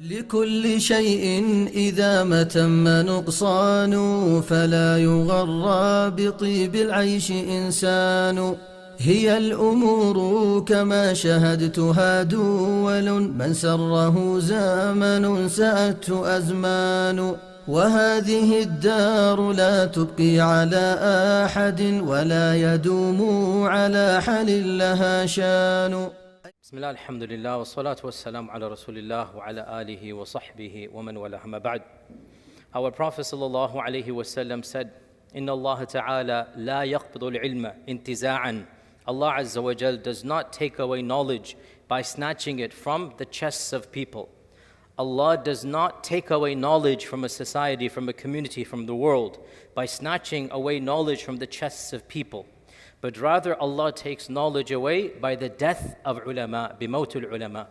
لكل شيء إذا ما تم نقصان فلا يغرى بطيب العيش إنسان. هي الأمور كما شهدتها دول من سره زمن سأته أزمان. وهذه الدار لا تبقي على أحد ولا يدوم على حال لها شان. بسم الله الحمد لله والصلاة والسلام على رسول الله وعلى آله وصحبه ومن والاه ما بعد. Our Prophet sallallahu alaihi wasallam said, إن الله تعالى لا يقبض العلم انتزاعا. Allah Azza wa Jal does not take away knowledge by snatching it from the chests of people. Allah does not take away knowledge from a society, from a community, from the world by snatching away knowledge from the chests of people. But rather Allah takes knowledge away by the death of ulama, بموت العلماء.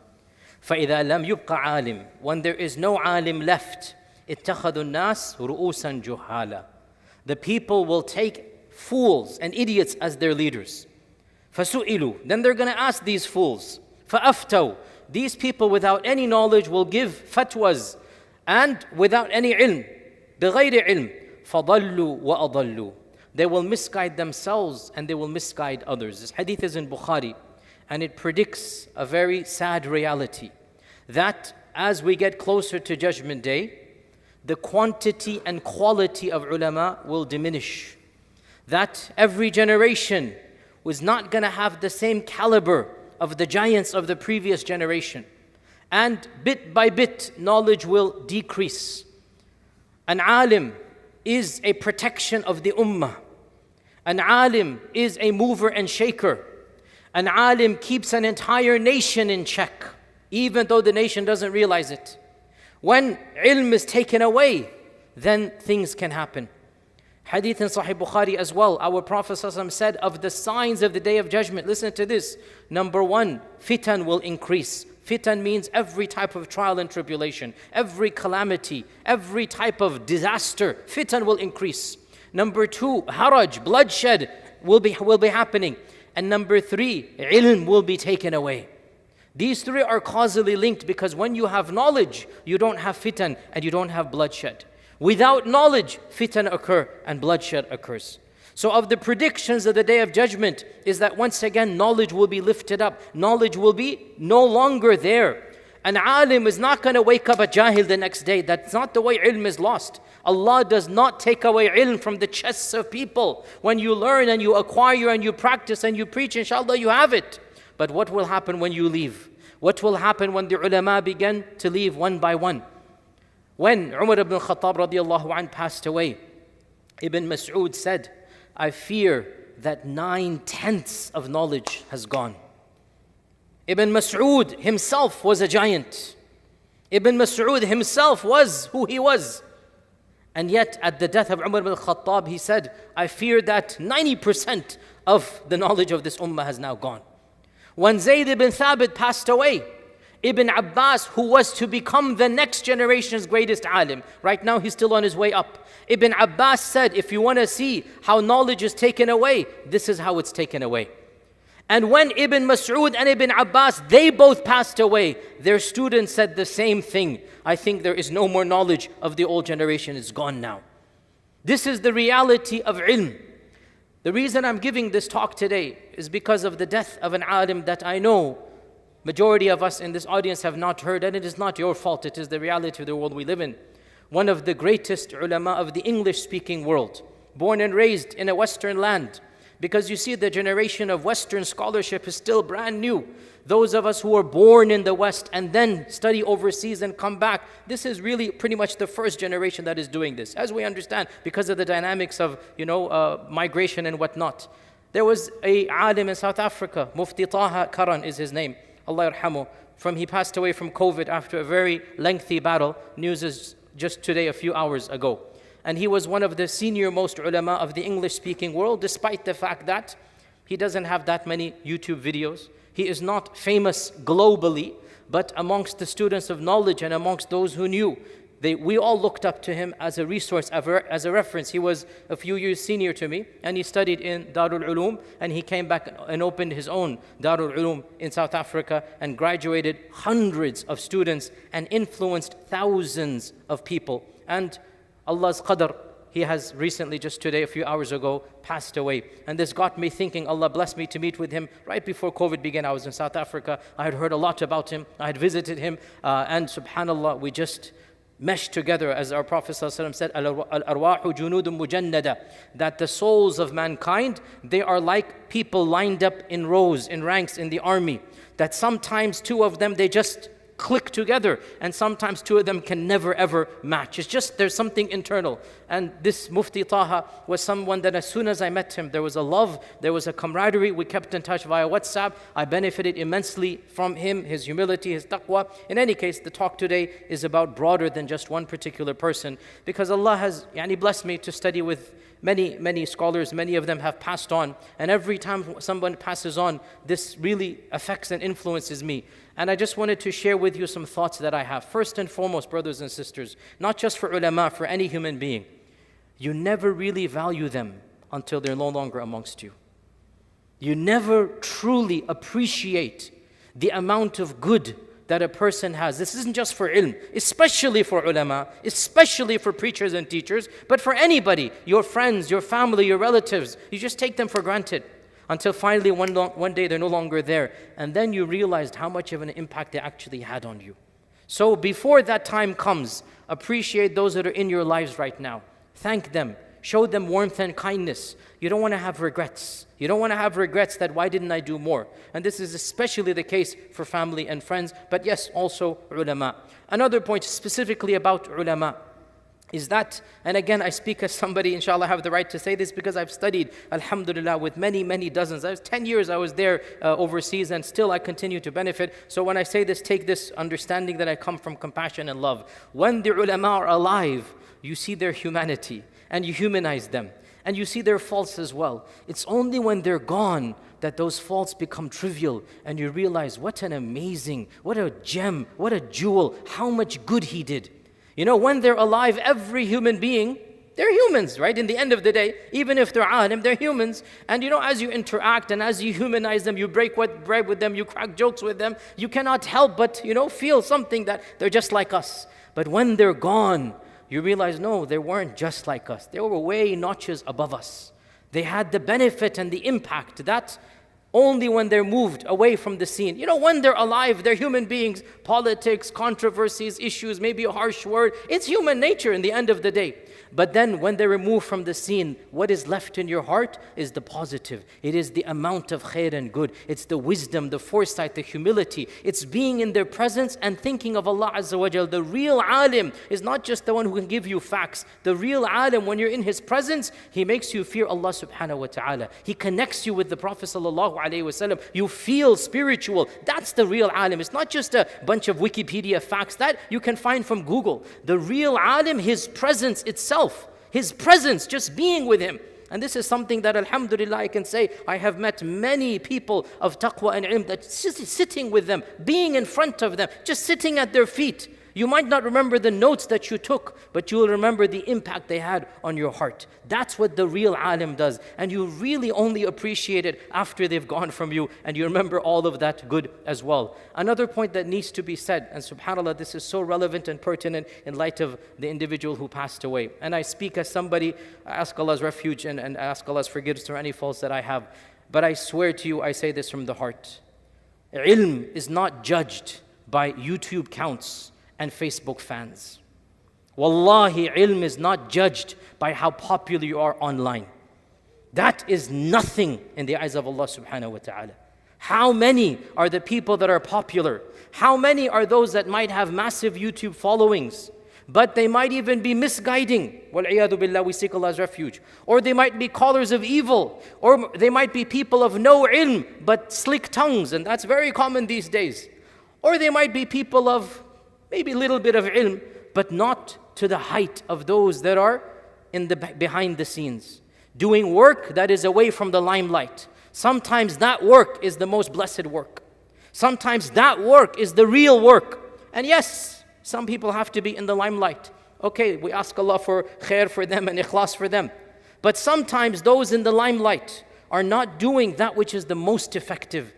فإذا لم يبقى عالم, when there is no alim left, اتخذوا الناس رؤوسا جهالا. The people will take fools and idiots as their leaders. فسئلوا, then they're going to ask these fools. فأفتوا, these people without any knowledge will give fatwas and without any ilm, بغير علم. فضلوا وأضلوا. They will misguide themselves and they will misguide others. This hadith is in Bukhari and it predicts a very sad reality that as we get closer to Judgment Day, the quantity and quality of ulama will diminish. That every generation was not going to have the same caliber of the giants of the previous generation. And bit by bit, knowledge will decrease. An alim is a protection of the ummah. An alim is a mover and shaker. An alim keeps an entire nation in check, even though the nation doesn't realize it. When ilm is taken away, then things can happen. Hadith in Sahih Bukhari as well, our Prophet ﷺ said of the signs of the Day of Judgment, listen to this. Number one, fitan will increase. Fitan means every type of trial and tribulation, every calamity, every type of disaster. Fitan will increase. Number two, haraj, bloodshed will be happening. And number three, ilm will be taken away. These three are causally linked because when you have knowledge, you don't have fitan and you don't have bloodshed. Without knowledge, fitan occur and bloodshed occurs. So of the predictions of the Day of Judgment is that once again knowledge will be lifted up. Knowledge will be no longer there. An alim is not going to wake up a jahil the next day. That's not the way ilm is lost. Allah does not take away ilm from the chests of people. When you learn and you acquire and you practice and you preach, inshallah you have it. But what will happen when you leave? What will happen when the ulama begin to leave one by one? When Umar ibn Khattab radiallahu anh passed away, Ibn Mas'ud said, I fear that 9/10 of knowledge has gone. Ibn Mas'ud himself was a giant. Ibn Mas'ud himself was who he was. And yet at the death of Umar ibn Khattab, he said, I fear that 90% of the knowledge of this ummah has now gone. When Zayd ibn Thabit passed away, Ibn Abbas, who was to become the next generation's greatest alim, right now he's still on his way up. Ibn Abbas said, if you want to see how knowledge is taken away, this is how it's taken away. And when Ibn Mas'ud and Ibn Abbas, they both passed away, their students said the same thing. I think there is no more knowledge of the old generation, it's gone now. This is the reality of ilm. The reason I'm giving this talk today is because of the death of an alim that I know majority of us in this audience have not heard, and it is not your fault, it is the reality of the world we live in. One of the greatest ulama of the English-speaking world, born and raised in a Western land. Because you see, the generation of Western scholarship is still brand new. Those of us who were born in the West and then study overseas and come back, this is really pretty much the first generation that is doing this, as we understand, because of the dynamics of, migration and whatnot. There was a alim in South Africa, Mufti Taha Karan is his name, Allah yarhamu. He passed away from COVID after a very lengthy battle. News is just today, a few hours ago. And he was one of the senior most ulama of the English-speaking world, despite the fact that he doesn't have that many YouTube videos. He is not famous globally, but amongst the students of knowledge and amongst those who knew, We all looked up to him as a resource, as a reference. He was a few years senior to me, and he studied in Darul Uloom, and he came back and opened his own Darul Uloom in South Africa and graduated hundreds of students and influenced thousands of people. And Allah's qadr, he has recently, just today, a few hours ago, passed away. And this got me thinking, Allah blessed me to meet with him right before COVID began. I was in South Africa. I had heard a lot about him. I had visited him. And subhanAllah, we just meshed together, as our Prophet ﷺ said, Al-arwahu junudun mujannada, that the souls of mankind, they are like people lined up in rows, in ranks in the army. That sometimes two of them, they just click together, and sometimes two of them can never ever match. It's just there's something internal. And this Mufti Taha was someone that as soon as I met him, there was a love, there was a camaraderie. We kept in touch via WhatsApp. I benefited immensely from him, his humility, his taqwa. In any case, the talk today is about broader than just one particular person, because Allah has blessed me to study with many scholars. Many of them have passed on, and every time someone passes on, this really affects and influences me. And I just wanted to share with you some thoughts that I have. First and foremost, brothers and sisters, not just for ulama, for any human being, you never really value them until they're no longer amongst you. You never truly appreciate the amount of good that a person has. This isn't just for ilm, especially for ulama, especially for preachers and teachers, but for anybody, your friends, your family, your relatives. You just take them for granted until finally one day they're no longer there. And then you realized how much of an impact they actually had on you. So before that time comes, appreciate those that are in your lives right now. Thank them. Show them warmth and kindness. You don't want to have regrets. You don't want to have regrets that why didn't I do more? And this is especially the case for family and friends, but yes, also ulama. Another point specifically about ulama is that, and again I speak as somebody, inshallah I have the right to say this because I've studied, alhamdulillah, with many dozens. 10 years I was there overseas, and still I continue to benefit. So when I say this, take this understanding that I come from compassion and love. When the ulama are alive, you see their humanity and you humanize them, and you see their faults as well. It's only when they're gone that those faults become trivial, and you realize what an amazing, what a gem, what a jewel, how much good he did. You know, when they're alive, every human being, they're humans, right? In the end of the day, even if they're alim, they're humans. And you know, as you interact and as you humanize them, you break bread with them, you crack jokes with them, you cannot help but, feel something that they're just like us. But when they're gone, you realize, no, they weren't just like us. They were way notches above us. They had the benefit and the impact that only when they're moved away from the scene. When they're alive, they're human beings. Politics, controversies, issues, maybe a harsh word. It's human nature in the end of the day. But then when they're removed from the scene, what is left in your heart is the positive. It is the amount of khair and good. It's the wisdom, the foresight, the humility. It's being in their presence and thinking of Allah Azza wa Jal. The real alim is not just the one who can give you facts. The real alim, when you're in his presence, he makes you fear Allah subhanahu wa ta'ala. He connects you with the Prophet sallallahu alaihi wasallam. You feel spiritual. That's the real alim. It's not just a bunch of Wikipedia facts that you can find from Google. The real alim, his presence itself, his presence, just being with him. And this is something that alhamdulillah I can say, I have met many people of taqwa and ilm that sitting with them, being in front of them, just sitting at their feet. You might not remember the notes that you took, but you will remember the impact they had on your heart. That's what the real alim does. And you really only appreciate it after they've gone from you, and you remember all of that good as well. Another point that needs to be said, and subhanAllah, this is so relevant and pertinent in light of the individual who passed away. And I speak as somebody, I ask Allah's refuge and ask Allah's forgiveness for any faults that I have. But I swear to you, I say this from the heart. Ilm is not judged by YouTube counts and Facebook fans. Wallahi, ilm is not judged by how popular you are online. That is nothing in the eyes of Allah subhanahu wa ta'ala. How many are the people that are popular? How many are those that might have massive YouTube followings, but they might even be misguiding? Wal-iyadu billah, we seek Allah's refuge. Or they might be callers of evil. Or they might be people of no ilm, but slick tongues, and that's very common these days. Or they might be people of maybe a little bit of ilm, but not to the height of those that are behind the scenes, doing work that is away from the limelight. Sometimes that work is the most blessed work. Sometimes that work is the real work. And yes, Some people have to be in the limelight. Okay, we ask Allah for khair for them and ikhlas for them. But sometimes those in the limelight are not doing that which is the most effective.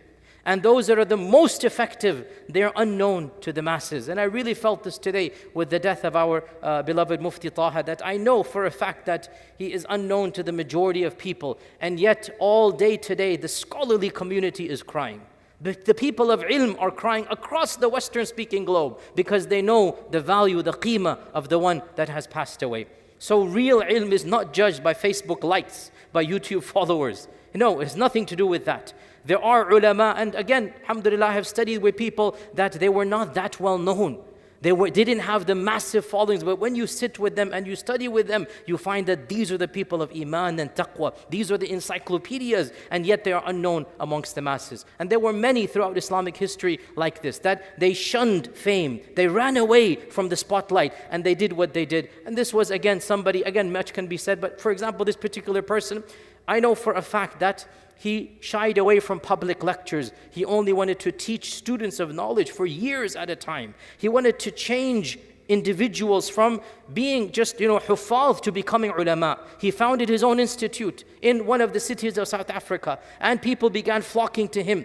And those that are the most effective, they're unknown to the masses. And I really felt this today with the death of our beloved Mufti Taha, that I know for a fact that he is unknown to the majority of people. And yet all day today, the scholarly community is crying. The people of ilm are crying across the Western speaking globe because they know the value, the qima of the one that has passed away. So real ilm is not judged by Facebook likes, by YouTube followers. No, it has nothing to do with that. There are ulama, and again, alhamdulillah, I have studied with people that they were not that well known. They didn't have the massive followings, but when you sit with them and you study with them, you find that these are the people of iman and taqwa. These are the encyclopedias, and yet they are unknown amongst the masses. And there were many throughout Islamic history like this, that they shunned fame. They ran away from the spotlight, and they did what they did. And this was, again, somebody, again, much can be said, but for example, this particular person, I know for a fact that he shied away from public lectures. He only wanted to teach students of knowledge for years at a time. He wanted to change individuals from being just, huffaz to becoming ulama. He founded his own institute in one of the cities of South Africa, and people began flocking to him.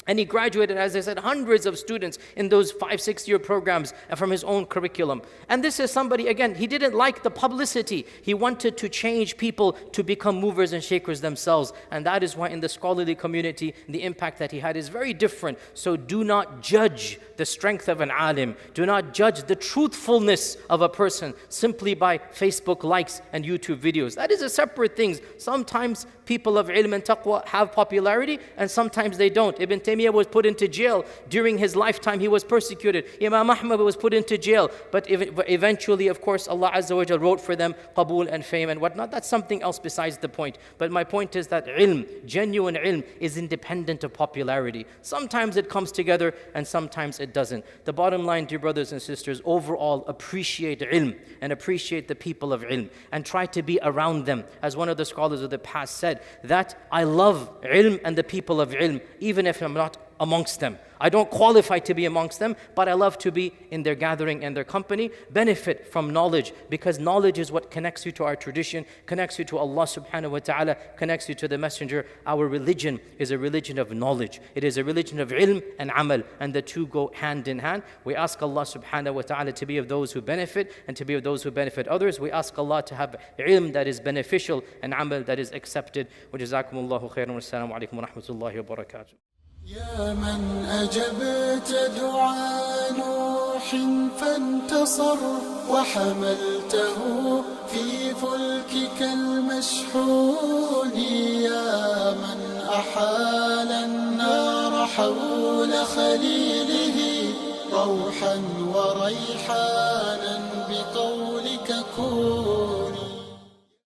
And he graduated, as I said, hundreds of students in those 5-6 year programs from his own curriculum. And this is somebody, again, he didn't like the publicity. He wanted to change people to become movers and shakers themselves. And that is why in the scholarly community, the impact that he had is very different. So do not judge the strength of an alim. Do not judge the truthfulness of a person simply by Facebook likes and YouTube videos. That is a separate thing. Sometimes people of ilm and taqwa have popularity, and sometimes they don't. Ibn Taymiyyah was put into jail. During his lifetime, he was persecuted. Imam Ahmad was put into jail. But eventually, of course, Allah Azza wa Jal wrote for them qabul and fame and whatnot. That's something else besides the point. But my point is that ilm, genuine ilm, is independent of popularity. Sometimes it comes together, and sometimes it doesn't. The bottom line, dear brothers and sisters, overall, appreciate ilm and appreciate the people of ilm and try to be around them. As one of the scholars of the past said, that I love ilm and the people of ilm, even if I'm not amongst them. I don't qualify to be amongst them, but I love to be in their gathering and their company. Benefit from knowledge, because knowledge is what connects you to our tradition, connects you to Allah subhanahu wa ta'ala, connects you to the messenger. Our religion is a religion of knowledge. It is a religion of ilm and amal, and the two go hand in hand. We ask Allah subhanahu wa ta'ala to be of those who benefit and to be of those who benefit others. We ask Allah to have ilm that is beneficial and amal that is accepted. Wa jazakumullahu khairan wa assalamu alaikum wa rahmatullahi wa barakatuh. يا من أجبت دعاء نوح فانتصر وحملته في فلكك المشحون يا من أحال النار حول خليله روحا وريحانا بقولك كن